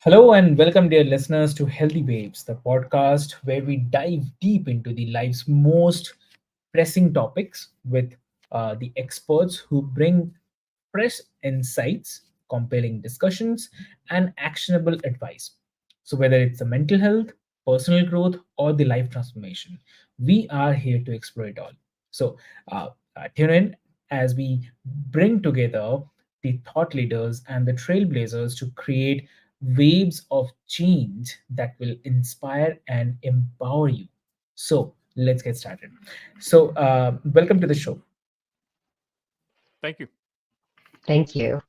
Hello and welcome, dear listeners, to Healthy Waves, the podcast where we dive deep into the life's most pressing topics with the experts who bring fresh insights, compelling discussions, and actionable advice. So, whether it's the mental health, personal growth, or the life transformation, we are here to explore it all. So, tune in as we bring together the thought leaders and the trailblazers to create waves of change that will inspire and empower you. So, let's get started. So, welcome to the show. Thank you. Thank you.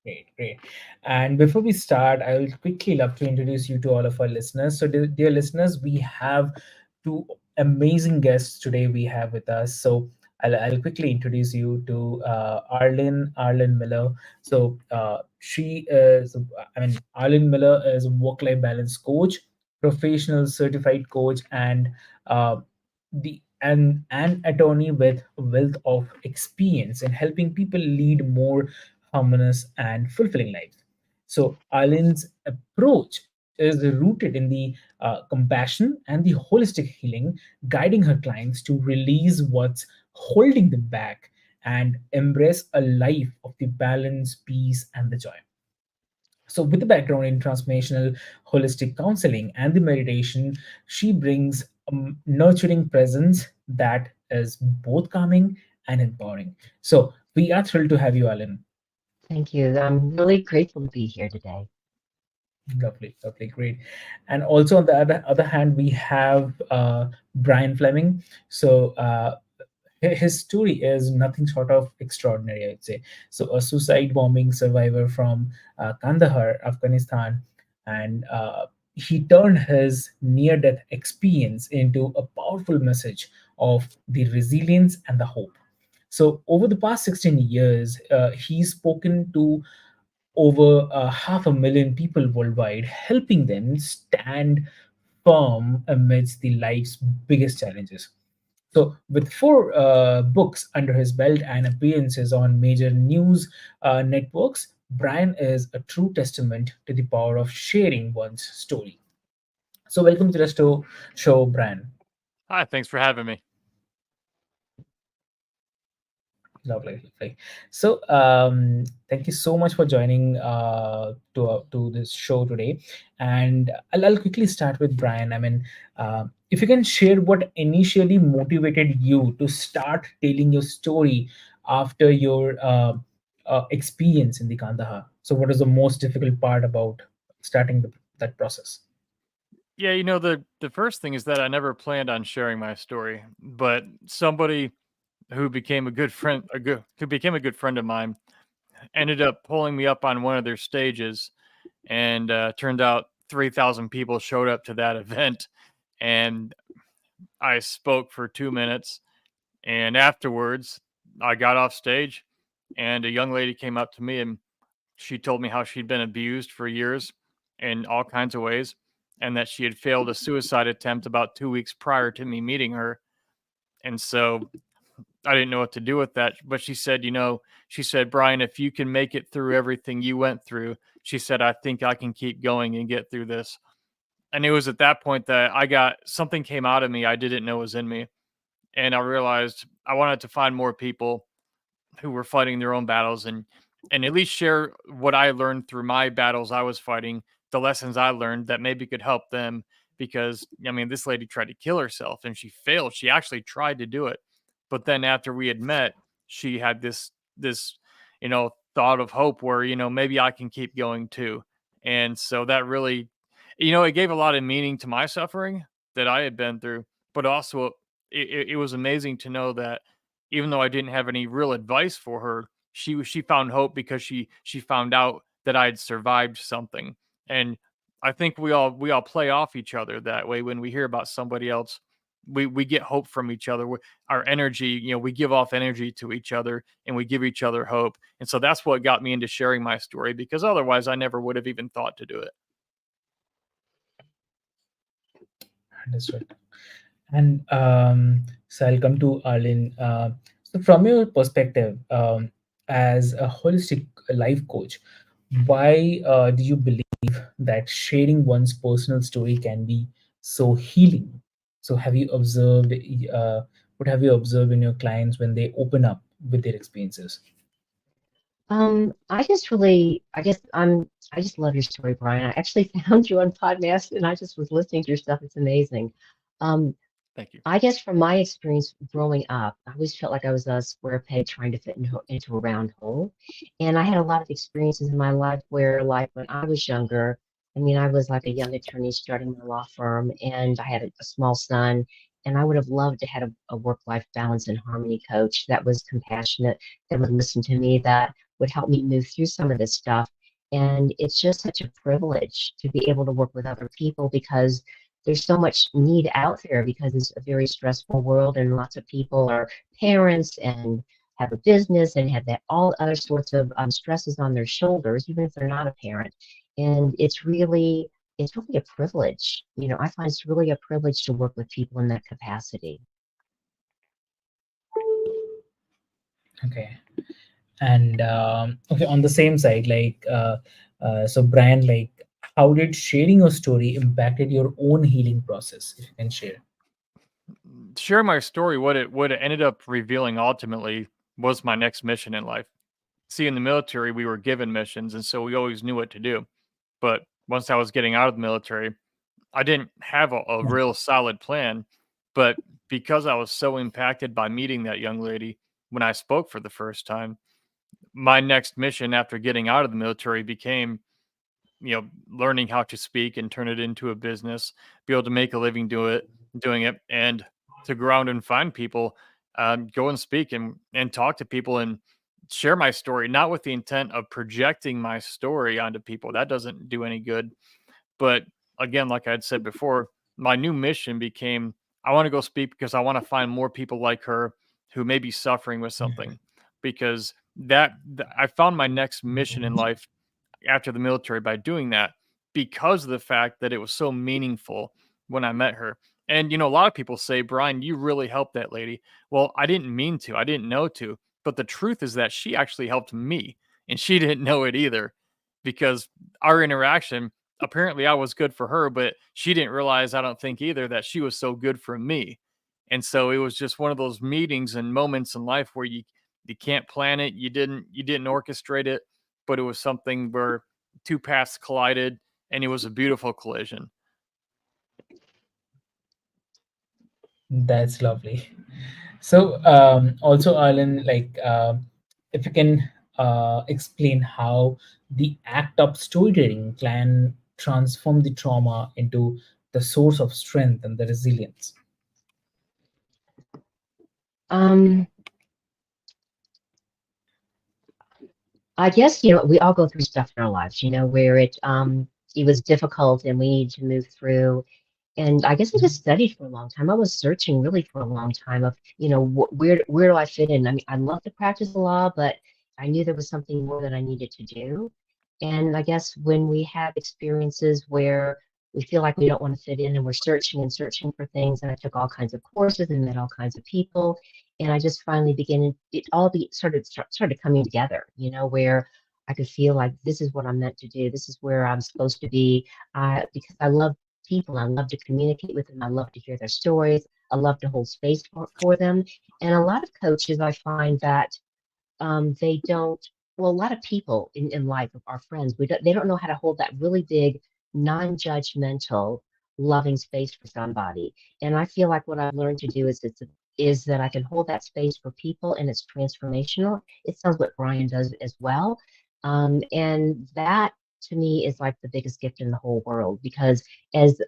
Great, great. And before we start, I will quickly love to introduce you to all of our listeners. So, dear listeners, we have two amazing guests today we have with us. So, I'll quickly introduce you to Arlen Miller. So, Arlen Miller is a work-life balance coach, professional certified coach, and uh, an attorney with a wealth of experience in helping people lead more harmonious, and fulfilling lives. So, Arlen's approach is rooted in the compassion and the holistic healing, guiding her clients to release what's holding them back and embrace a life of the balance, peace, and the joy. So, with the background in transformational holistic counseling and the meditation, she brings a nurturing presence that is both calming and empowering. So, we are thrilled to have you, Alan. Thank you. I'm really grateful to be here today. Lovely, lovely, great. And also on the other hand, we have Brian Fleming. So his story is nothing short of extraordinary, I'd say. So a suicide bombing survivor from Kandahar, Afghanistan, and he turned his near-death experience into a powerful message of the resilience and the hope. So over the past 16 years, he's spoken to over 500,000 people worldwide, helping them stand firm amidst the life's biggest challenges. So, with four books under his belt and appearances on major news networks, Brian is a true testament to the power of sharing one's story. So, welcome to the show, Brian. Hi, thanks for having me. Lovely, lovely. So, thank you so much for joining to this show today. And I'll quickly start with Brian. If you can share what initially motivated you to start telling your story after your experience in the Kandahar. So, what is the most difficult part about starting that process? Yeah, the first thing is that I never planned on sharing my story, but somebody who became a good friend, who became a good friend of mine, ended up pulling me up on one of their stages, and turned out 3,000 people showed up to that event, and I spoke for 2 minutes, and afterwards I got off stage, and a young lady came up to me and she told me how she'd been abused for years in all kinds of ways, and that she had failed a suicide attempt about 2 weeks prior to me meeting her. And so I didn't know what to do with that. But she said, Brian, if you can make it through everything you went through, she said, I think I can keep going and get through this. And it was at that point that I got something came out of me I didn't know was in me. And I realized I wanted to find more people who were fighting their own battles, and at least share what I learned through my battles I was fighting, the lessons I learned that maybe could help them. Because I mean, this lady tried to kill herself and she failed. She actually tried to do it, but then after we had met, she had this thought of hope where maybe I can keep going too. And so that really, it gave a lot of meaning to my suffering that I had been through, but also it was amazing to know that even though I didn't have any real advice for her, she found hope because she found out that I had survived something. And I think we all play off each other that way. When we hear about somebody else, we get hope from each other. Our energy, we give off energy to each other, and we give each other hope. And so that's what got me into sharing my story, because otherwise I never would have even thought to do it. Understood. And so I'll come to Arlene. So, from your perspective, as a holistic life coach, why do you believe believe that sharing one's personal story can be so healing. So, have you observed? What have you observed in your clients when they open up with their experiences? I just really, I just love your story, Brian. I actually found you on Podmas and I just was listening to your stuff. It's amazing. Um, Thank you. I guess from my experience growing up, I always felt like I was a square peg trying to fit into a round hole. And I had a lot of experiences in my life where, like, when I was younger, I mean, I was like a young attorney starting my law firm, and I had a small son. And I would have loved to have a work-life balance and harmony coach that was compassionate, that would listen to me, that would help me move through some of this stuff. And it's just such a privilege to be able to work with other people because there's so much need out there because it's a very stressful world and lots of people are parents and have a business and have that all other sorts of stresses on their shoulders, even if they're not a parent. And it's really a privilege. You know, I find it's really a privilege to work with people in that capacity. Okay. And okay, on the same side, so Brian, like, how did sharing your story impacted your own healing process? If you can share. Share my story. What it ended up revealing ultimately was my next mission in life. See, in the military, we were given missions, and so we always knew what to do. But once I was getting out of the military, I didn't have a Yeah. real solid plan. But because I was so impacted by meeting that young lady when I spoke for the first time, my next mission after getting out of the military became, learning how to speak and turn it into a business, be able to make a living doing it, and to go around and find people, go and speak and talk to people and share my story, not with the intent of projecting my story onto people. That doesn't do any good. But again, like I'd said before, my new mission became I want to go speak because I want to find more people like her who may be suffering with something. Because I found my next mission in life after the military by doing that because of the fact that it was so meaningful when I met her. And a lot of people say, Brian, you really helped that lady. Well, I didn't mean to, I didn't know to. But the truth is that she actually helped me and she didn't know it either because our interaction, apparently I was good for her, but she didn't realize, I don't think either, that she was so good for me. And so it was just one of those meetings and moments in life where you can't plan it, you didn't orchestrate it, but it was something where two paths collided and it was a beautiful collision. That's lovely. So, also, Alan, if you can explain how the act of storytelling can transform the trauma into the source of strength and the resilience. Um, I guess, we all go through stuff in our lives, where it was difficult and we need to move through. And I guess I just studied for a long time. I was searching really for a long time of, where do I fit in? I mean, I love to practice law, but I knew there was something more that I needed to do. And I guess when we have experiences where we feel like we don't want to fit in and we're searching and searching for things, and I took all kinds of courses and met all kinds of people, and I just finally began, it all started coming together, where I could feel like this is what I'm meant to do. This is where I'm supposed to be. Because I love people. I love to communicate with them. I love to hear their stories. I love to hold space for them. And a lot of coaches, I find that they don't, well, a lot of people in life, our friends, they don't know how to hold that really big, non-judgmental, loving space for somebody. And I feel like what I've learned to do is that I can hold that space for people and it's transformational. It sounds what Brian does as well. And that to me is like the biggest gift in the whole world because as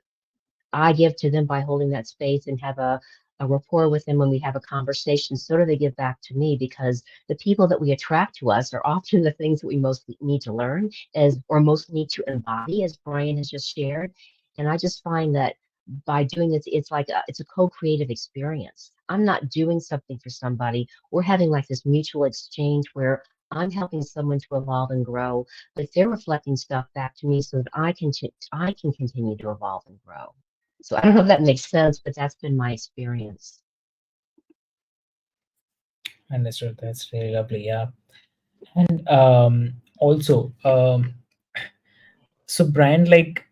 I give to them by holding that space and have a rapport with them when we have a conversation. So do they give back to me because the people that we attract to us are often the things that we most need to learn or most need to embody, as Brian has just shared. And I just find that by doing this, it's a co-creative experience. I'm not doing something for somebody. We're having like this mutual exchange where I'm helping someone to evolve and grow, but they're reflecting stuff back to me so that I can continue to evolve and grow. So I don't know if that makes sense, but that's been my experience. Understood. That's really lovely. Yeah. And also, So Brian, like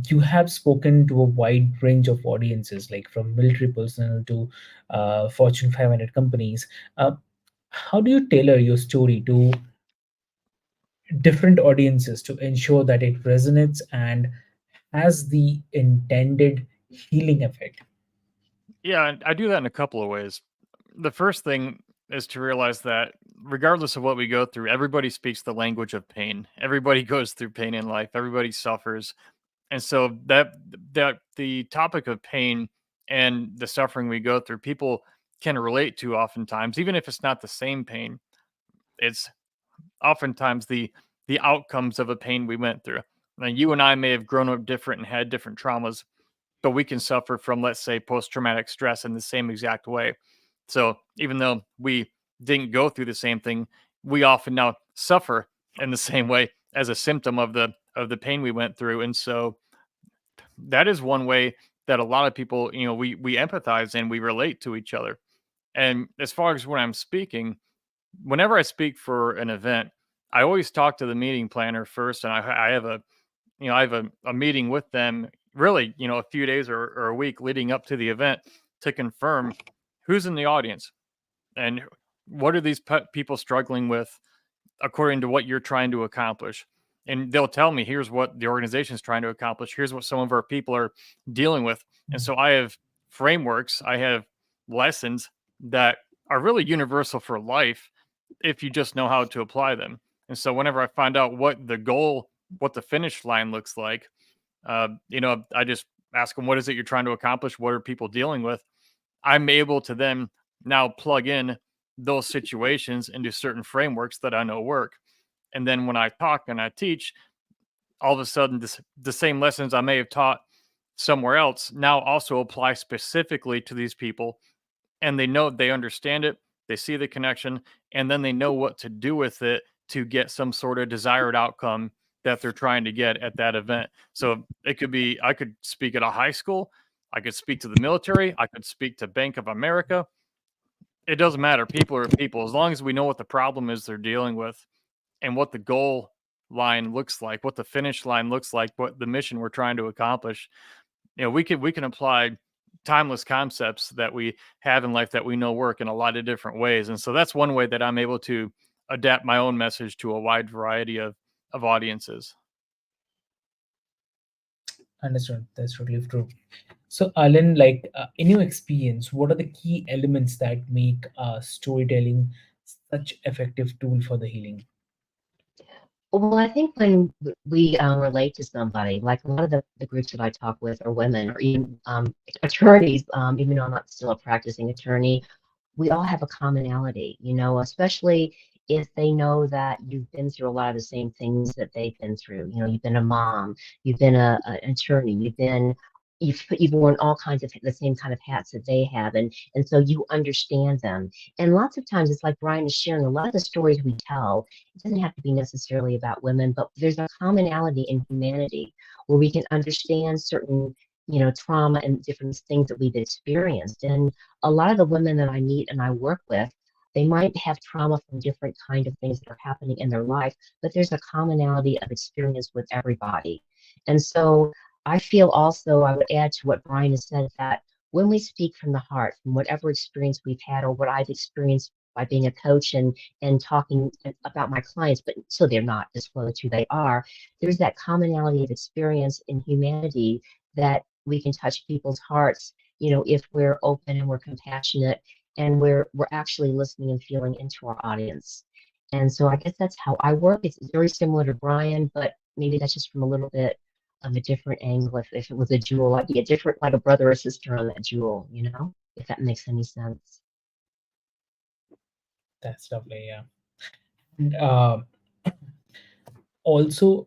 you have spoken to a wide range of audiences, like from military personnel to Fortune 500 companies. Uh, how do you tailor your story to different audiences to ensure that it resonates and has the intended healing effect? Yeah, I do that in a couple of ways. The first thing is to realize that regardless of what we go through, everybody speaks the language of pain. Everybody goes through pain in life. Everybody suffers. And so that the topic of pain and the suffering we go through, people can relate to oftentimes, even if it's not the same pain. It's oftentimes the outcomes of a pain we went through. Now, you and I may have grown up different and had different traumas, but we can suffer from, let's say, post traumatic stress in the same exact way. So even though we didn't go through the same thing, we often now suffer in the same way as a symptom of the pain we went through. And so that is one way that a lot of people, we empathize and we relate to each other. And as far as when I'm speaking, whenever I speak for an event, I always talk to the meeting planner first, and I have I have a meeting with them really, a few days or a week leading up to the event to confirm who's in the audience and what are these people struggling with according to what you're trying to accomplish. And they'll tell me, here's what the organization is trying to accomplish. Here's what some of our people are dealing with. And so I have frameworks, I have lessons that are really universal for life if you just know how to apply them. And so whenever I find out what the goal, what the finish line looks like, I just ask them, what is it you're trying to accomplish? What are people dealing with? I'm able to then now plug in those situations into certain frameworks that I know work. And then when I talk and I teach, all of a sudden the same lessons I may have taught somewhere else now also apply specifically to these people, and they understand it, they see the connection, and then they know what to do with it to get some sort of desired outcome that they're trying to get at that event. So it could be I could speak at a high school, I could speak to the military, I could speak to Bank of America. It doesn't matter. People are people. As long as we know what the problem is they're dealing with and what the goal line looks like, what the finish line looks like, what the mission we're trying to accomplish, we can apply timeless concepts that we have in life that we know work in a lot of different ways. And so that's one way that I'm able to adapt my own message to a wide variety of audiences. Understood. That's totally true. So, Alan, like in your experience, what are the key elements that make storytelling such effective tool for the healing? Well, I think when we relate to somebody, like a lot of the groups that I talk with are women or even attorneys, even though I'm not still a practicing attorney, we all have a commonality, especially if they know that you've been through a lot of the same things that they've been through. You've been a mom, you've been an attorney, you've worn all kinds of the same kind of hats that they have, and so you understand them. And lots of times it's like Brian is sharing a lot of the stories we tell. It doesn't have to be necessarily about women, but there's a commonality in humanity where we can understand certain trauma and different things that we've experienced. And a lot of the women that I meet and I work with, they might have trauma from different kind of things that are happening in their life, but there's a commonality of experience with everybody. And so I feel also, I would add to what Brian has said, that when we speak from the heart, from whatever experience we've had or what I've experienced by being a coach and talking about my clients, but so they're not disclosed who they are, there's that commonality of experience in humanity that we can touch people's hearts, if we're open and we're compassionate and we're actually listening and feeling into our audience. And so I guess that's how I work. It's very similar to Brian, but maybe that's just from a little bit of a different angle. If it was a jewel, I'd be a different, like a brother or sister on that jewel, if that makes any sense. That's lovely. Yeah. And also,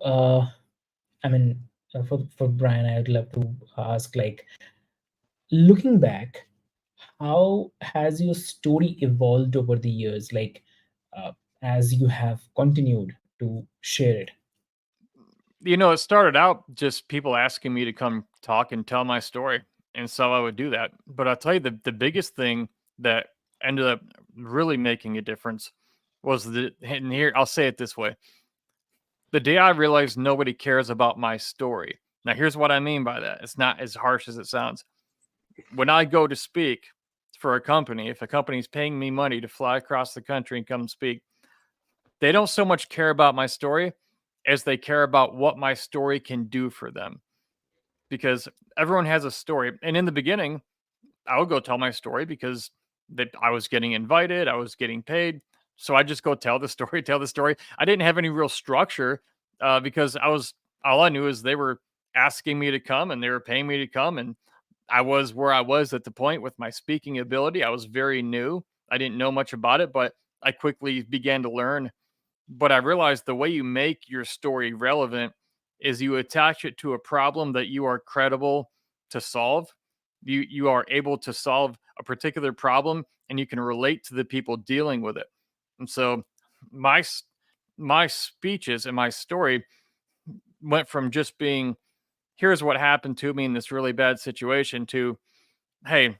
I mean, for Brian, I would love to ask, like, looking back, how has your story evolved over the years? Like, uh, as you have continued to share it. It started out just people asking me to come talk and tell my story. And so I would do that. But I'll tell you the biggest thing that ended up really making a difference was and here I'll say it this way. the day I realized nobody cares about my story. Now, here's what I mean by that. It's not as harsh as it sounds. When I go to speak for a company, if a company is paying me money to fly across the country and come speak, they don't so much care about my story as they care about what my story can do for them. Because everyone has a story. And in the beginning, I would go tell my story because I was getting invited, I was getting paid. So I just go tell the story, tell the story. I didn't have any real structure because all I knew is they were asking me to come and they were paying me to come. And I was where I was at the point with my speaking ability. I was very new. I didn't know much about it, but I quickly began to learn. But I realized the way you make your story relevant is you attach it to a problem that you are credible to solve. You are able to solve a particular problem and you can relate to the people dealing with it. And so my my speeches and my story went from just being here's what happened to me in this really bad situation to hey,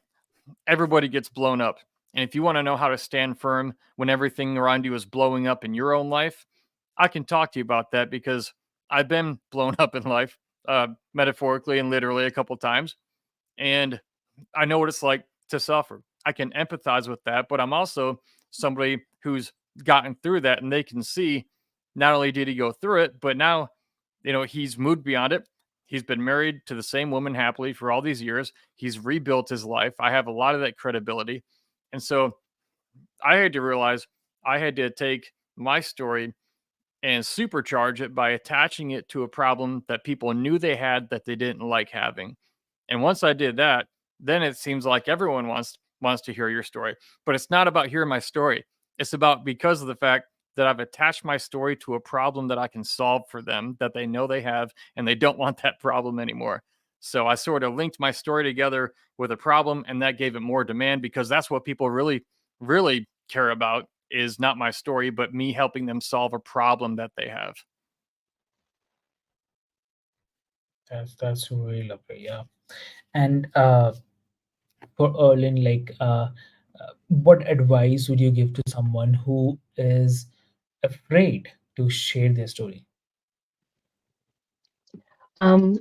everybody gets blown up. And if you want to know how to stand firm when everything around you is blowing up in your own life, I can talk to you about that because I've been blown up in life, metaphorically and literally a couple times. And I know what it's like to suffer. I can empathize with that, but I'm also somebody who's gotten through that and they can see not only did he go through it, but now, he's moved beyond it. He's been married to the same woman happily for all these years. He's rebuilt his life. I have a lot of that credibility. And so I had to realize I had to take my story and supercharge it by attaching it to a problem that people knew they had that they didn't like having. And once I did that, then it seems like everyone wants to hear your story. But it's not about hearing my story. It's about because of the fact that I've attached my story to a problem that I can solve for them that they know they have and they don't want that problem anymore. So I sort of linked my story together with a problem and that gave it more demand because that's what people really care about is not my story but me helping them solve a problem that they have. That's really lovely. Yeah. And for Erlin, like, what advice would you give to someone who is afraid to share their story? Um,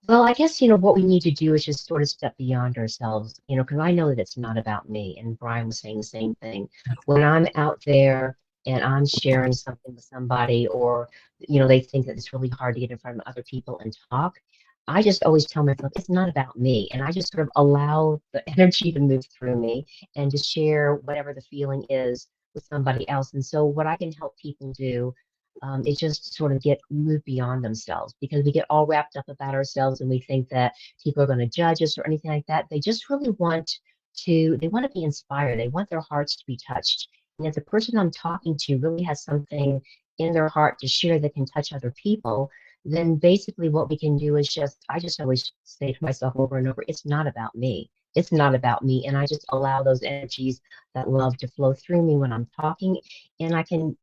Well, I guess, what we need to do is just sort of step beyond ourselves, because I know that it's not about me. And Brian was saying the same thing. When I'm out there and I'm sharing something with somebody, or, they think that it's really hard to get in front of other people and talk, I just always tell myself it's not about me. And I just sort of allow the energy to move through me and to share whatever the feeling is with somebody else. And so, what I can help people do is just sort of get move beyond themselves because we get all wrapped up about ourselves and we think that people are going to judge us or anything like that. They just really they want to be inspired. They want their hearts to be touched. And if the person I'm talking to really has something in their heart to share that can touch other people, then basically what we can do is I just always say to myself over and over, it's not about me. It's not about me. And I just allow those energies, that love to flow through me when I'm talking. And I can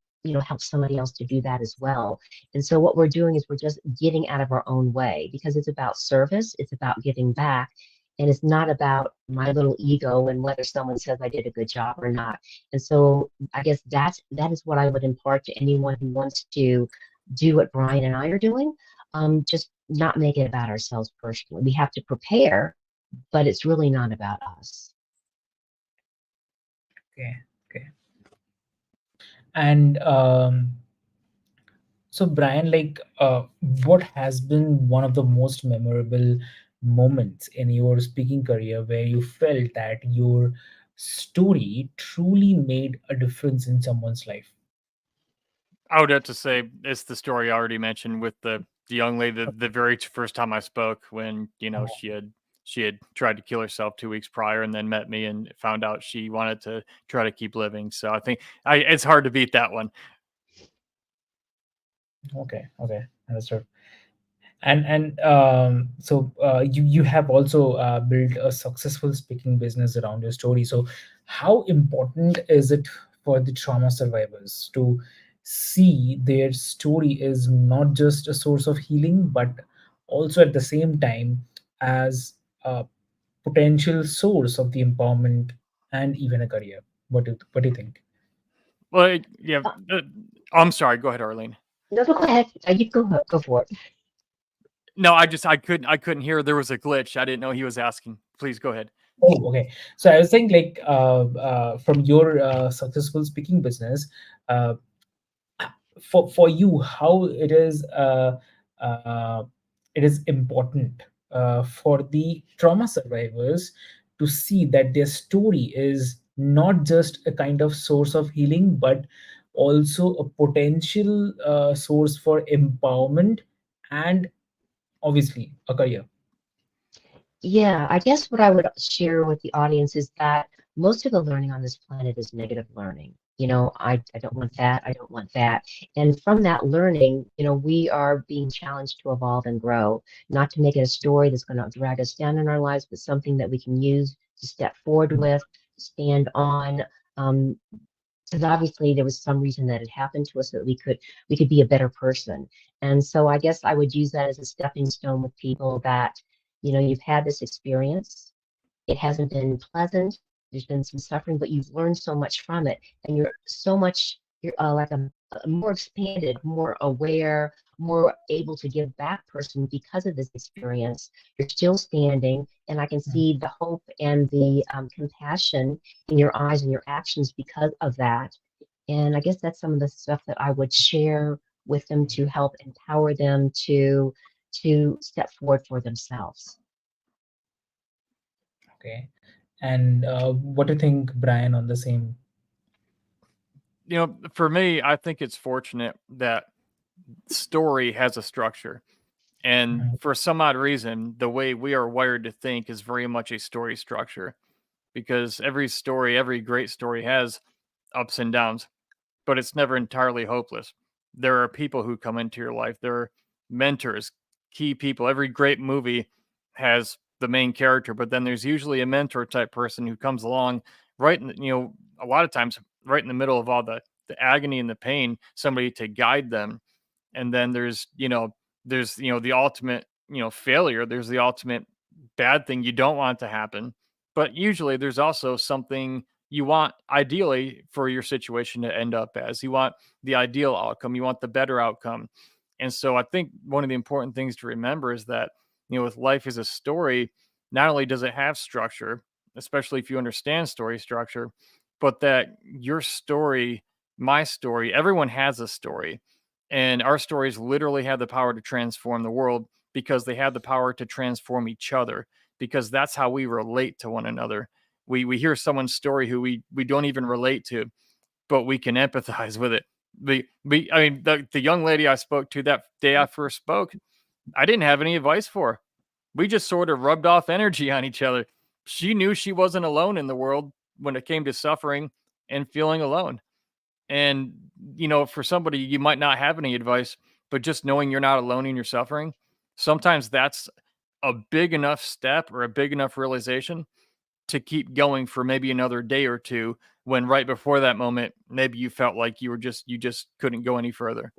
help somebody else to do that as well. And so what we're doing is we're just getting out of our own way because it's about service, it's about giving back, and it's not about my little ego and whether someone says I did a good job or not. And so I guess that is what I would impart to anyone who wants to do what Brian and I are doing. Just not make it about ourselves personally. We have to prepare, but it's really not about us. Okay. Okay. And so, Brian, like, what has been one of the most memorable moments in your speaking career where you felt that your story truly made a difference in someone's life? I would have to say it's the story I already mentioned with the young lady the very first time I spoke when she had tried to kill herself 2 weeks prior and then met me and found out she wanted to try to keep living. So I think it's hard to beat that one. Okay. Okay. Understood. And so you have also built a successful speaking business around your story. So how important is it for the trauma survivors to see their story is not just a source of healing but also at the same time as a potential source of the empowerment and even a career? What do you think? Well, yeah. Uh, I'm sorry. Go ahead, Arlene. No, go ahead. You go for it. No, I couldn't hear. There was a glitch. I didn't know he was asking. Please go ahead. Oh, okay. So I was saying, like, from your successful speaking business, uh, for you, how uh, it is important for the trauma survivors to see that their story is not just a kind of source of healing, but also a potential source for empowerment and obviously a career. Yeah, I guess what I would share with the audience is that most of the learning on this planet is negative learning. I don't want that. I don't want that. And from that learning, we are being challenged to evolve and grow, not to make it a story that's going to drag us down in our lives, but something that we can use to step forward with, stand on. Um, because obviously there was some reason that it happened to us so that we could be a better person. And so I guess I would use that as a stepping stone with people that, you've had this experience. It hasn't been pleasant. There's been some suffering, but you've learned so much from it, and you're like a more expanded, more aware, more able to give back person because of this experience. You're still standing, and I can see the hope and the compassion in your eyes and your actions because of that. And I guess that's some of the stuff that I would share with them to help empower them to step forward for themselves. Okay. And what do you think, Brian, on the same? For me, I think it's fortunate that story has a structure. And Mhm. for some odd reason, the way we are wired to think is very much a story structure because every story, every great story has ups and downs, but it's never entirely hopeless. There are people who come into your life, there are mentors, key people. Every great movie has the main character, but then there's usually a mentor type person who comes along right in, a lot of times right in the middle of all the agony and the pain, somebody to guide them. And then there's the ultimate failure, there's the ultimate bad thing you don't want to happen, but usually there's also something you want ideally for your situation to end up as. You want the ideal outcome, you want the better outcome. And so I think one of the important things to remember is that with life as a story, not only does it have structure, especially if you understand story structure, but that your story, my story, everyone has a story, and our stories literally have the power to transform the world because they have the power to transform each other, because that's how we relate to one another. We hear someone's story who we don't even relate to, but we can empathize with it. I mean, the young lady I spoke to that day I first spoke, I didn't have any advice for her. We just sort of rubbed off energy on each other. She knew she wasn't alone in the world when it came to suffering and feeling alone. And, for somebody, you might not have any advice, but just knowing you're not alone in your suffering, sometimes that's a big enough step or a big enough realization to keep going for maybe another day or two, when right before that moment, maybe you felt like you just couldn't go any further.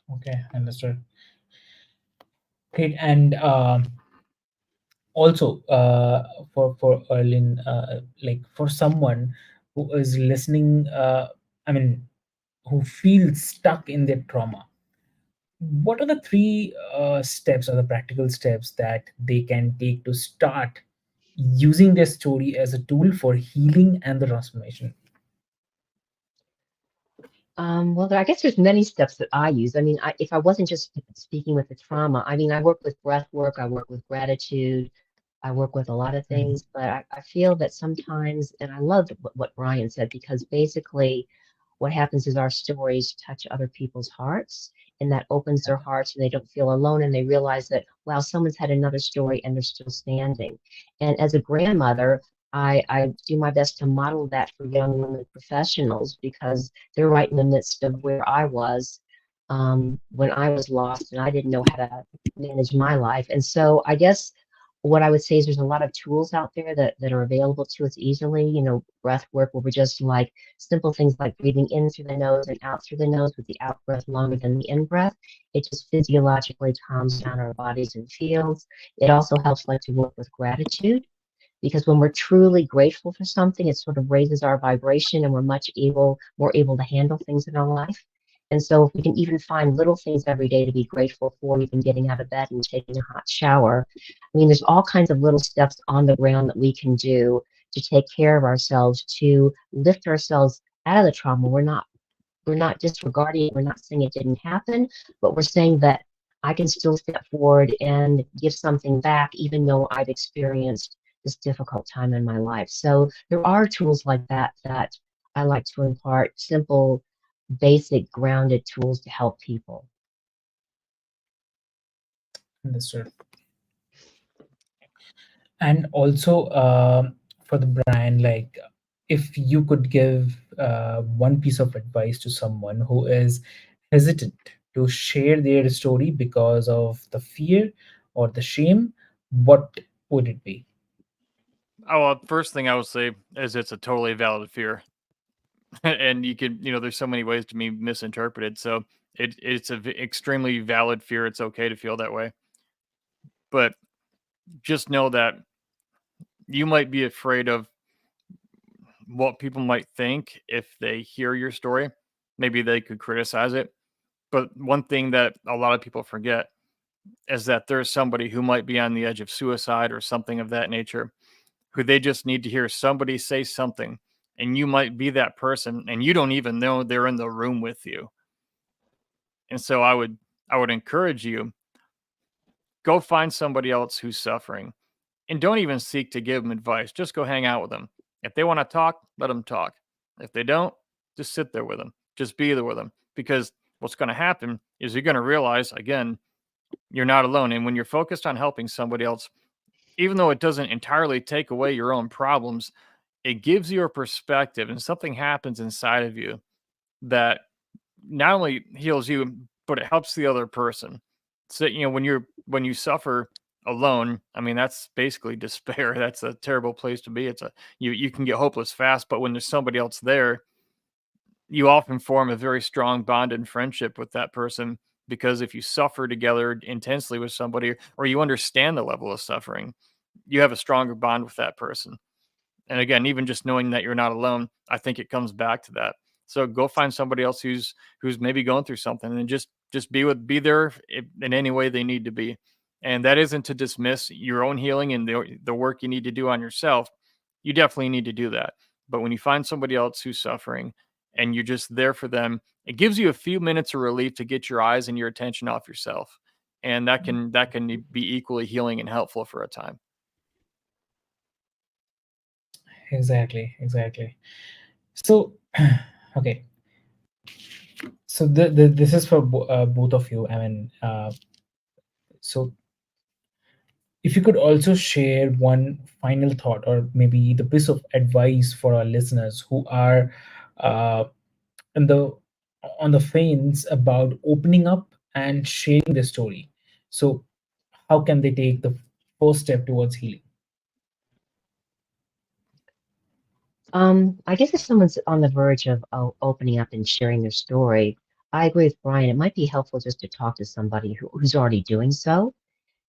Okay, understood. Great. And also, for Erlin, like for someone who is listening, I mean, who feels stuck in their trauma, what are the three steps or the practical steps that they can take to start using their story as a tool for healing and the transformation? Well, I guess there's many steps that I use. I mean, if I wasn't just speaking with the trauma, I mean, I work with breath work, I work with gratitude, I work with a lot of Mhm. things, but I feel that sometimes, and I love what Brian said, because basically what happens is our stories touch other people's hearts, and that opens their hearts, and they don't feel alone, and they realize that, wow, someone's had another story and they're still standing. And as a grandmother, I do my best to model that for young women professionals because they're right in the midst of where I was when I was lost and I didn't know how to manage my life. And so I guess what I would say is there's a lot of tools out there that are available to us easily. Breath work where we're just like simple things like breathing in through the nose and out through the nose with the out breath longer than the in breath. It just physiologically calms down our bodies and fields. It also helps like to work with gratitude because when we're truly grateful for something, it sort of raises our vibration and we're more able to handle things in our life. And so if we can even find little things every day to be grateful for, even getting out of bed and taking a hot shower, I mean, there's all kinds of little steps on the ground that we can do to take care of ourselves, to lift ourselves out of the trauma. We're not disregarding it. We're not saying it didn't happen, but we're saying that I can still step forward and give something back, even though I've experienced this difficult time in my life. So there are tools like that that I like to impart, simple, basic, grounded tools to help people. Understood. And also, for the Brian, like, if you could give one piece of advice to someone who is hesitant to share their story because of the fear or the shame, what would it be? Oh, well, first thing I would say is it's a totally valid fear, and you can, there's so many ways to be misinterpreted. So it's a extremely valid fear. It's okay to feel that way, but just know that you might be afraid of what people might think if they hear your story. Maybe they could criticize it. But one thing that a lot of people forget is that there's somebody who might be on the edge of suicide or something of that nature, who they just need to hear somebody say something. And you might be that person and you don't even know they're in the room with you. And so I would encourage you, go find somebody else who's suffering and don't even seek to give them advice. Just go hang out with them. If they want to talk, let them talk. If they don't, just sit there with them. Just be there with them, because what's going to happen is you're going to realize, again, you're not alone. And when you're focused on helping somebody else, even though it doesn't entirely take away your own problems, it gives you a perspective, and something happens inside of you that not only heals you, but it helps the other person. So, when you suffer alone, I mean, that's basically despair. That's a terrible place to be. You can get hopeless fast, but when there's somebody else there, you often form a very strong bond and friendship with that person, because if you suffer together intensely with somebody, or you understand the level of suffering, you have a stronger bond with that person. And again, even just knowing that you're not alone, I think it comes back to that. So go find somebody else who's maybe going through something, and just be there in any way they need to be. And that isn't to dismiss your own healing and the work you need to do on yourself. You definitely need to do that. But when you find somebody else who's suffering and you're just there for them, it gives you a few minutes of relief to get your eyes and your attention off yourself. And that can be equally healing and helpful for a time. Exactly, exactly. So, okay, so this is for both of you. I mean, so if you could also share one final thought, or maybe the piece of advice for our listeners who are uh, on the fence about opening up and sharing their story. So, how can they take the first step towards healing? I guess if someone's on the verge of opening up and sharing their story, I agree with Brian. It might be helpful just to talk to somebody who's already doing so,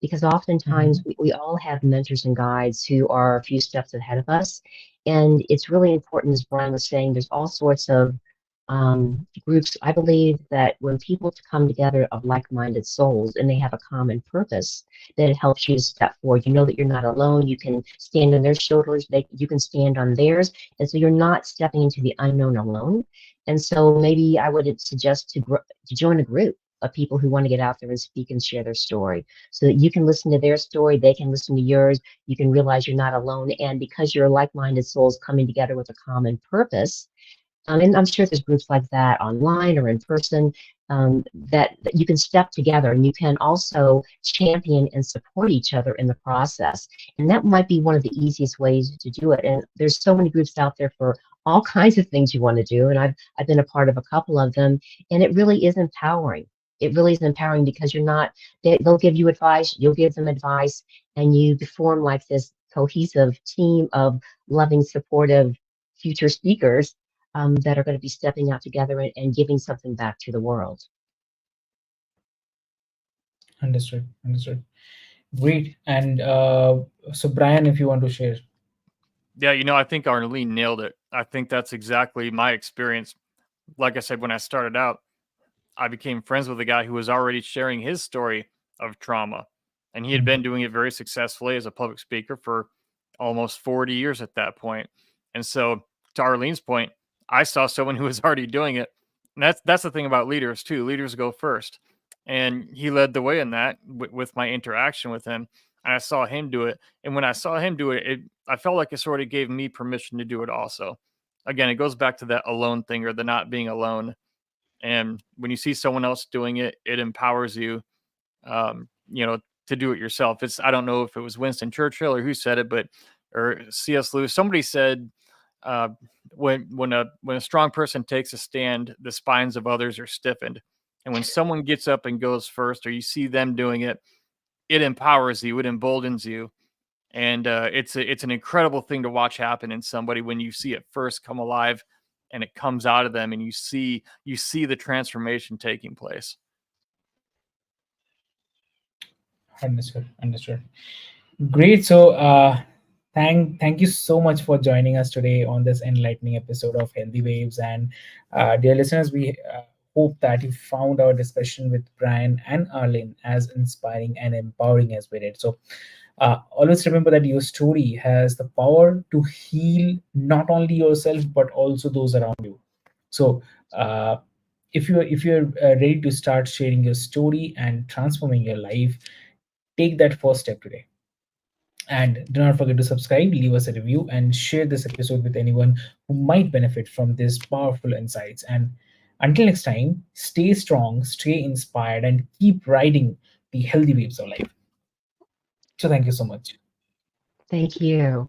because oftentimes Mhm. we all have mentors and guides who are a few steps ahead of us. And it's really important, as Brian was saying, there's all sorts of groups. I believe that when people come together of like-minded souls and they have a common purpose, that it helps you to step forward. You know that you're not alone. You can stand on their shoulders. You can stand on theirs. And so you're not stepping into the unknown alone. And so maybe I would suggest to join a group of people who want to get out there and speak and share their story, so that you can listen to their story, they can listen to yours, you can realize you're not alone. And because you're like-minded souls coming together with a common purpose, and I'm sure there's groups like that online or in person, that you can step together and you can also champion and support each other in the process. And that might be one of the easiest ways to do it. And there's so many groups out there for all kinds of things you want to do. And I've been a part of a couple of them, and it really is empowering. It really is empowering because they'll give you advice, you'll give them advice, and you form like this cohesive team of loving, supportive future speakers that are going to be stepping out together and giving something back to the world. Understood. Understood. Great. And so, Brian, if you want to share. Yeah, I think Arlene nailed it. I think that's exactly my experience. Like I said, when I started out, I became friends with a guy who was already sharing his story of trauma. And he had Mhm. been doing it very successfully as a public speaker for almost 40 years at that point. And so, to Arlene's point, I saw someone who was already doing it. And that's the thing about leaders too. Leaders go first. And he led the way in that with my interaction with him. And I saw him do it. And when I saw him do it, I felt like it sort of gave me permission to do it also. Again, it goes back to that alone thing, or the not being alone. And when you see someone else doing it, it empowers you, to do it yourself. I don't know if it was Winston Churchill or who said it, but or C.S. Lewis. Somebody said, uh, when a strong person takes a stand, the spines of others are stiffened. And when someone gets up and goes first, or you see them doing it, it empowers you, it emboldens you, and it's an incredible thing to watch happen in somebody when you see it first come alive, and it comes out of them, and you see the transformation taking place. Understood. Understood. Great. So, thank you so much for joining us today on this enlightening episode of Healthy Waves. And dear listeners, we hope that you found our discussion with Brian and Arlene as inspiring and empowering as we did. So, always remember that your story has the power to heal not only yourself but also those around you. So, uh, if you're ready to start sharing your story and transforming your life, take that first step today. And do not forget to subscribe, leave us a review, and share this episode with anyone who might benefit from these powerful insights. And until next time, stay strong, stay inspired, and keep riding the healthy waves of life. So, thank you so much. Thank you.